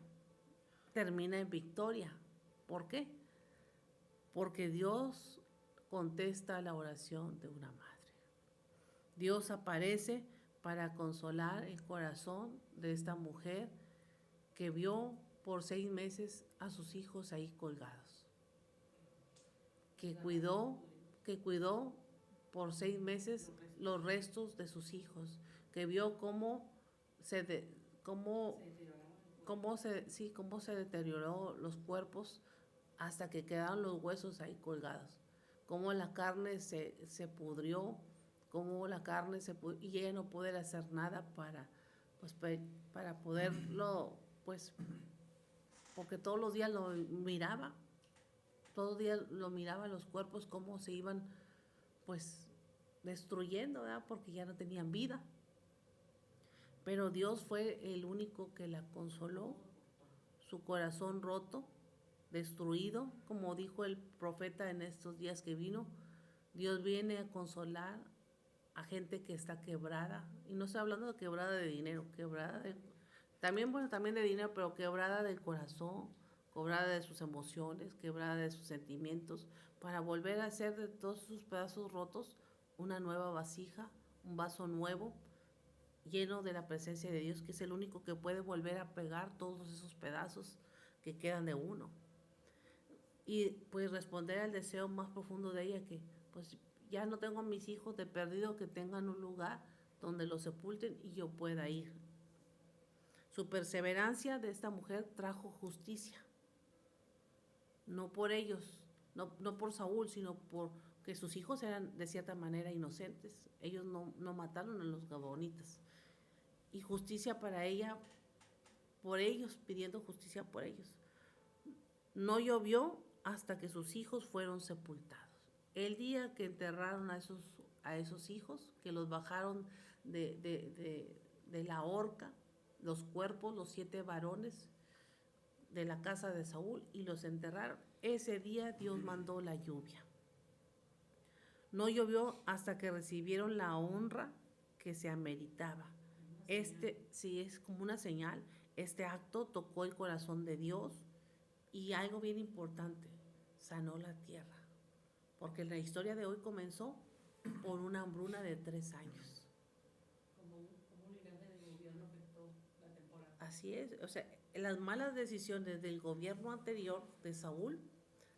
termina en victoria. ¿Por qué? Porque Dios contesta la oración de una madre. Dios aparece para consolar el corazón de esta mujer que vio por 6 meses a sus hijos ahí colgados, que cuidó por 6 meses los restos de sus hijos, que vio cómo se deterioró los cuerpos hasta que quedaron los huesos ahí colgados, cómo la carne se pudrió, y ella no puede hacer nada para poderlo, pues, porque todos los días lo miraba, los cuerpos, cómo se iban, pues, destruyendo, ¿verdad? Porque ya no tenían vida. Pero Dios fue el único que la consoló, su corazón roto, destruido, como dijo el profeta en estos días que vino. Dios viene a consolar a gente que está quebrada, y no estoy hablando de quebrada de dinero, también de dinero, pero quebrada del corazón, quebrada de sus emociones, quebrada de sus sentimientos, para volver a hacer de todos sus pedazos rotos una nueva vasija, un vaso nuevo, lleno de la presencia de Dios, que es el único que puede volver a pegar todos esos pedazos que quedan de uno. Y pues responder al deseo más profundo de ella, que pues ya no tengo a mis hijos, de perdido que tengan un lugar donde los sepulten y yo pueda ir. Su perseverancia de esta mujer trajo justicia, no por ellos, no por Saúl, sino porque sus hijos eran de cierta manera inocentes. Ellos no mataron a los gabonitas. Y justicia para ella, por ellos, pidiendo justicia por ellos. No llovió hasta que sus hijos fueron sepultados. El día que enterraron a esos hijos, que los bajaron de la horca, los cuerpos, los 7 varones de la casa de Saúl, y los enterraron, ese día Dios mandó la lluvia. No llovió hasta que recibieron la honra que se ameritaba. Sí, es como una señal. Este acto tocó el corazón de Dios Y algo bien importante, sanó la tierra, porque la historia de hoy comenzó por una hambruna de 3 años. Como un liderazgo del gobierno afectó la temporada. Así es, o sea, las malas decisiones del gobierno anterior de Saúl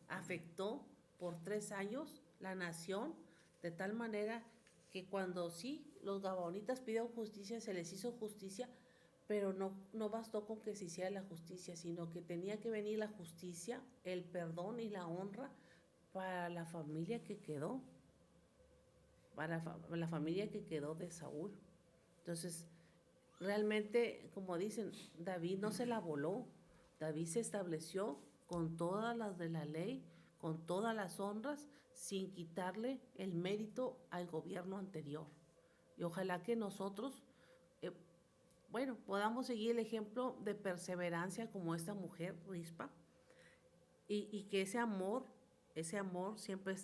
afectó por 3 años la nación, de tal manera que cuando sí los gabaonitas pidieron justicia, se les hizo justicia, pero no bastó con que se hiciera la justicia, sino que tenía que venir la justicia, el perdón y la honra para la familia que quedó, para la familia que quedó de Saúl. Entonces, realmente, como dicen, David no se la voló. David se estableció con todas las de la ley, con todas las honras, sin quitarle el mérito al gobierno anterior. Y ojalá que nosotros, eh, podamos seguir el ejemplo de perseverancia como esta mujer, Rispa, y que ese amor siempre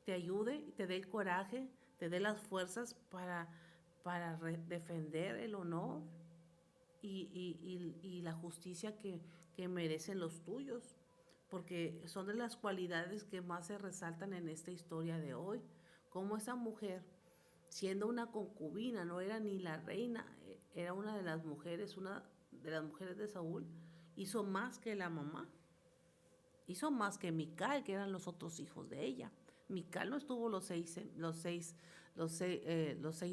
te ayude y te dé el coraje, te dé las fuerzas para defender el honor y la justicia que merecen los tuyos, porque son de las cualidades que más se resaltan en esta historia de hoy. Como esa mujer, siendo una concubina, no era ni la reina, era una de las mujeres de Saúl, hizo más que la mamá, hizo más que Mical, que eran los otros hijos de ella. Mical no estuvo los seis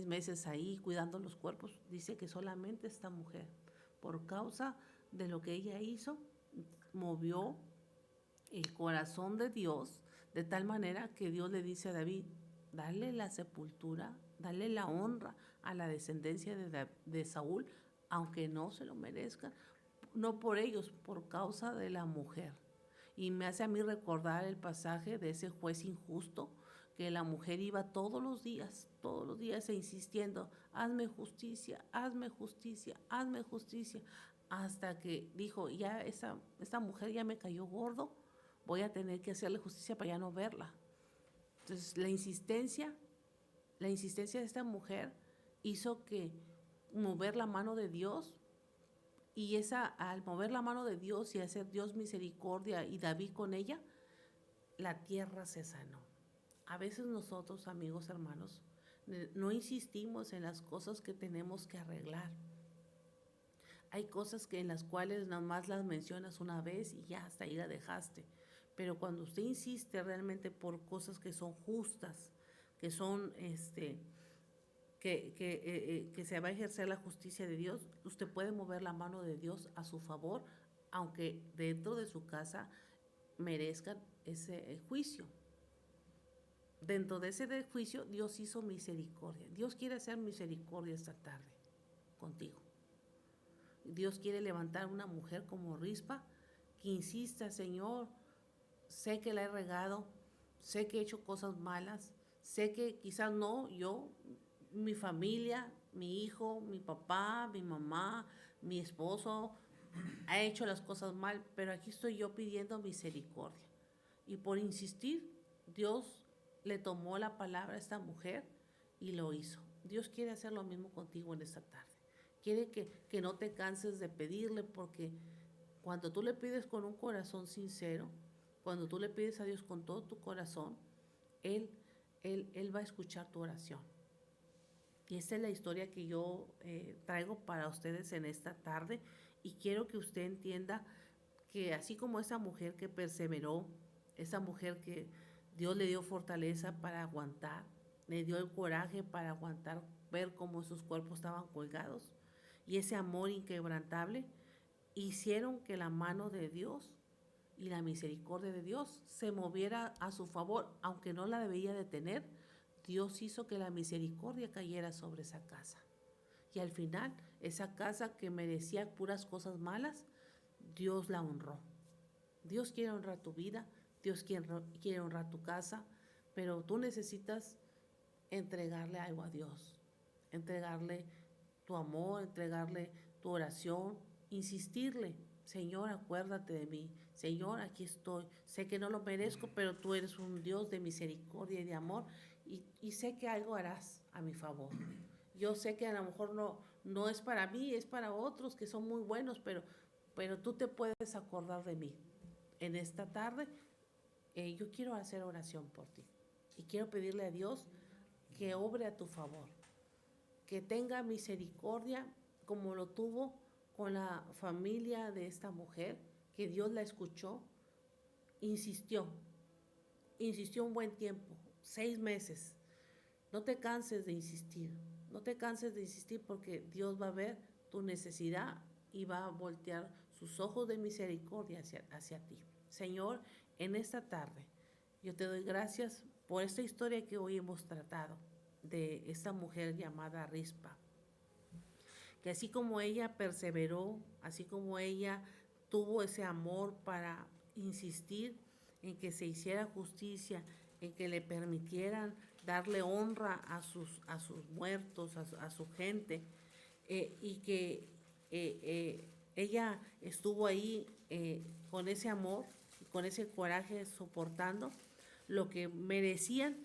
meses ahí cuidando los cuerpos. Dice que solamente esta mujer, por causa de lo que ella hizo, movió el corazón de Dios de tal manera que Dios le dice a David: dale la sepultura, dale la honra a la descendencia de Saúl, aunque no se lo merezcan, no por ellos, por causa de la mujer. Y me hace a mí recordar el pasaje de ese juez injusto, que la mujer iba todos los días insistiendo: hazme justicia, hazme justicia, hazme justicia, hasta que dijo: ya esta mujer ya me cayó gordo, voy a tener que hacerle justicia para ya no verla. Entonces la insistencia de esta mujer hizo que mover la mano de Dios, y al mover la mano de Dios y hacer Dios misericordia y David con ella, la tierra se sanó. A veces nosotros, amigos, hermanos, no insistimos en las cosas que tenemos que arreglar. Hay cosas en las cuales nada más las mencionas una vez y ya hasta ahí la dejaste. Pero cuando usted insiste realmente por cosas que son justas, que son que se va a ejercer la justicia de Dios, usted puede mover la mano de Dios a su favor, aunque dentro de su casa merezcan ese juicio. Dentro de ese juicio, Dios hizo misericordia. Dios quiere hacer misericordia esta tarde contigo. Dios quiere levantar una mujer como Rispa que insista: Señor, sé que la he regado, sé que he hecho cosas malas, sé que quizás no yo, mi familia, mi hijo, mi papá, mi mamá, mi esposo ha hecho las cosas mal, pero aquí estoy yo pidiendo misericordia. Y por insistir, Dios le tomó la palabra a esta mujer y lo hizo. Dios quiere hacer lo mismo contigo en esta tarde. Quiere que no te canses de pedirle, porque cuando tú le pides con un corazón sincero, cuando tú le pides a Dios con todo tu corazón, Él va a escuchar tu oración. Y esta es la historia que yo traigo para ustedes en esta tarde, y quiero que usted entienda que así como esa mujer que perseveró, esa mujer que Dios le dio fortaleza para aguantar, le dio el coraje para aguantar, ver cómo sus cuerpos estaban colgados, y ese amor inquebrantable hicieron que la mano de Dios y la misericordia de Dios se moviera a su favor, aunque no la debía de tener. Dios hizo que la misericordia cayera sobre esa casa. Y al final, esa casa que merecía puras cosas malas, Dios la honró. Dios quiere honrar tu vida, Dios quiere honrar tu casa, pero tú necesitas entregarle algo a Dios, entregarle tu amor, entregarle tu oración, insistirle: Señor, acuérdate de mí. Señor, aquí estoy. Sé que no lo merezco, pero tú eres un Dios de misericordia y de amor, y sé que algo harás a mi favor. Yo sé que a lo mejor no es para mí, es para otros que son muy buenos, pero tú te puedes acordar de mí. en esta tarde, yo quiero hacer oración por ti. Y quiero pedirle a Dios que obre a tu favor, que tenga misericordia como lo tuvo con la familia de esta mujer, que Dios la escuchó, insistió un buen tiempo, 6 meses. No te canses de insistir, no te canses de insistir porque Dios va a ver tu necesidad y va a voltear sus ojos de misericordia hacia ti. Señor, en esta tarde yo te doy gracias por esta historia que hoy hemos tratado de esta mujer llamada Rispa, que así como ella perseveró, así como ella tuvo ese amor para insistir en que se hiciera justicia, en que le permitieran darle honra a sus muertos, a su gente, y que ella estuvo ahí con ese amor, con ese coraje, soportando lo que merecían.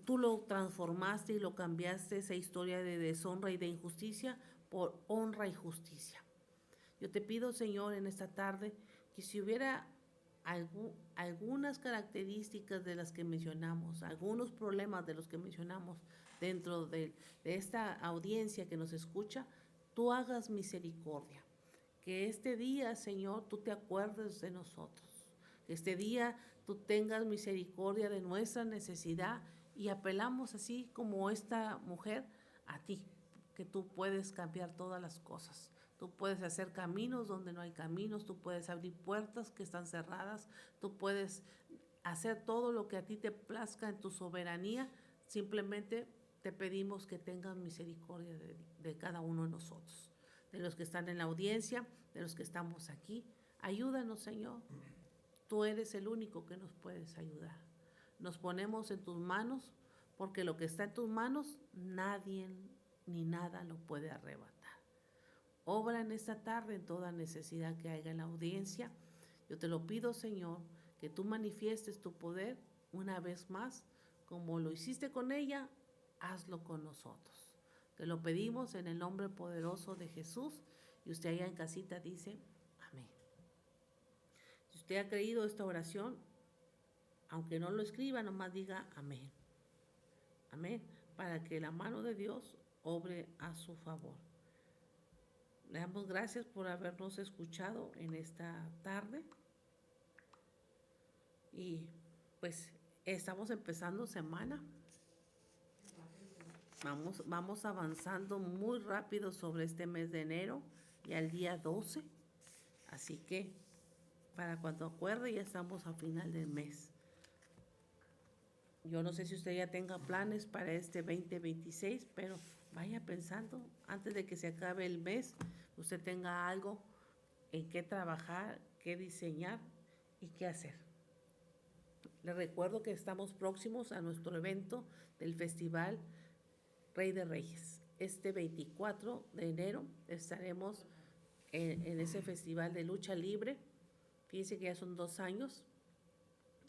Tú lo transformaste y lo cambiaste, esa historia de deshonra y de injusticia, por honra y justicia. Yo te pido, Señor, en esta tarde, que si hubiera algunas características de las que mencionamos, algunos problemas de los que mencionamos dentro de esta audiencia que nos escucha, tú hagas misericordia. Que este día, Señor, tú te acuerdes de nosotros. Que este día tú tengas misericordia de nuestra necesidad y apelamos así como esta mujer a ti, que tú puedes cambiar todas las cosas. Tú puedes hacer caminos donde no hay caminos, tú puedes abrir puertas que están cerradas, tú puedes hacer todo lo que a ti te plazca en tu soberanía. Simplemente te pedimos que tengas misericordia de cada uno de nosotros, de los que están en la audiencia, de los que estamos aquí. Ayúdanos, Señor. Tú eres el único que nos puedes ayudar. Nos ponemos en tus manos, porque lo que está en tus manos, nadie ni nada lo puede arrebatar. Obra en esta tarde en toda necesidad que haya en la audiencia. Yo te lo pido, Señor, que tú manifiestes tu poder una vez más, como lo hiciste con ella, hazlo con nosotros. Te lo pedimos en el nombre poderoso de Jesús. Y usted allá en casita dice, amén. Si usted ha creído esta oración, aunque no lo escriba, nomás diga amén. Amén. Para que la mano de Dios obre a su favor. Le damos gracias por habernos escuchado en esta tarde. Y pues estamos empezando semana. Vamos avanzando muy rápido sobre este mes de enero y al día 12. Así que para cuando acuerde ya estamos a final del mes. Yo no sé si usted ya tenga planes para este 2026, pero vaya pensando antes de que se acabe el mes, usted tenga algo en qué trabajar, qué diseñar y qué hacer. Les recuerdo que estamos próximos a nuestro evento del Festival Rey de Reyes. Este 24 de enero estaremos en ese festival de lucha libre. Fíjense que ya son 2 años.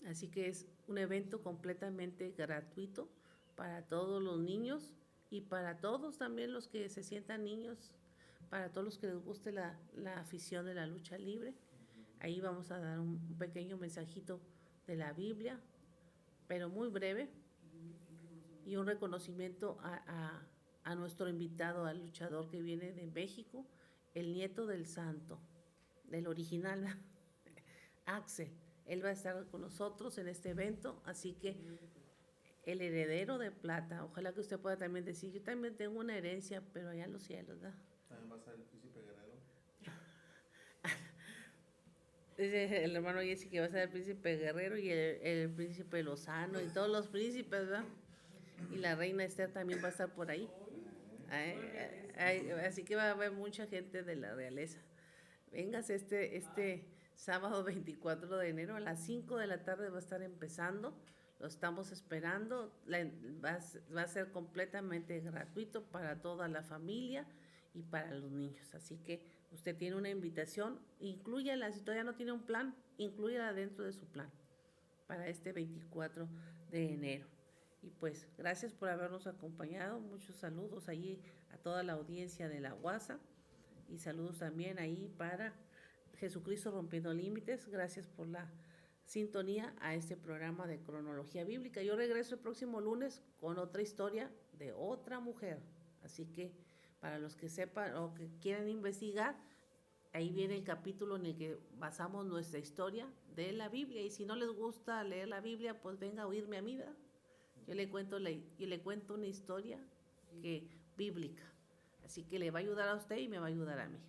Así que es un evento completamente gratuito para todos los niños y para todos también los que se sientan niños, para todos los que les guste la afición de la lucha libre. Ahí vamos a dar un pequeño mensajito de la Biblia, pero muy breve, y un reconocimiento a nuestro invitado, al luchador que viene de México, el nieto del santo, del original, Axel. Él va a estar con nosotros en este evento, así que el heredero de plata, ojalá que usted pueda también decir, yo también tengo una herencia, pero allá en los cielos, ¿verdad? ¿También va a ser el príncipe guerrero? Dice el hermano Jesse que va a ser el príncipe guerrero y el príncipe Lozano y todos los príncipes, ¿verdad? Y la reina Esther también va a estar por ahí. Así que va a haber mucha gente de la realeza. Véngase este sábado 24 de enero a las 5 de la tarde va a estar empezando. Lo estamos esperando. Va a ser completamente gratuito para toda la familia y para los niños. Así que usted tiene una invitación, inclúyala. Si todavía no tiene un plan, inclúyala dentro de su plan para este 24 de enero. Y pues gracias por habernos acompañado. Muchos saludos allí a toda la audiencia de la UASA y saludos también ahí para Jesucristo Rompiendo Límites. Gracias por la sintonía a este programa de cronología bíblica. Yo regreso el próximo lunes con otra historia de otra mujer. Así que para los que sepan o que quieran investigar, ahí viene el capítulo en el que basamos nuestra historia de la Biblia. Y si no les gusta leer la Biblia, pues venga a oírme a mí, ¿verdad? Yo le cuento una historia bíblica. Así que le va a ayudar a usted y me va a ayudar a mí.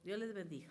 Dios les bendiga.